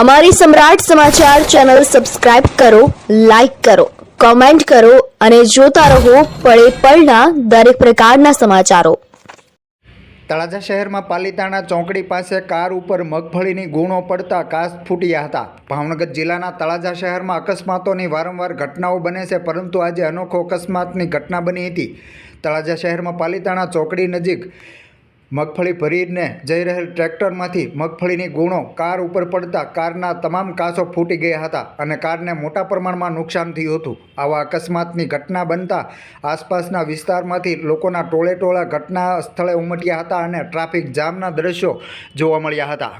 અમારી સમ્રાટ સમાચાર ચેનલ સબસ્ક્રાઇબ કરો, લાઇક કરો, કોમેન્ટ કરો અને જોતા રહો પળે પળના દરેક પ્રકારના સમાચારો। તળાજા શહેરમાં પાલીતાણા ચોકડી પાસે કાર ઉપર મગફળીની ગુણો પડતા કાચ ફૂટ્યા હતા। ભાવનગર જિલ્લાના તળાજા શહેરમાં અકસ્માતોની વારંવાર ઘટનાઓ બને છે, પરંતુ આજે અનોખો અકસ્માતની ઘટના બની હતી। તળાજા શહેરમાં પાલીતાણા ચોકડી નજીક મગફળી ભરીને જઈ રહેલ ટ્રેક્ટરમાંથી મગફળીની ગુણો કાર ઉપર પડતા કારના તમામ કાચો ફૂટી ગયા હતા અને કારને મોટા પ્રમાણમાં નુકસાન થયું હતું। આવા અકસ્માતની ઘટના બનતા આસપાસના વિસ્તારમાંથી લોકોના ટોળે ટોળા ઘટના સ્થળે ઉમટ્યા હતા અને ટ્રાફિક જામના દ્રશ્યો જોવા મળ્યા હતા।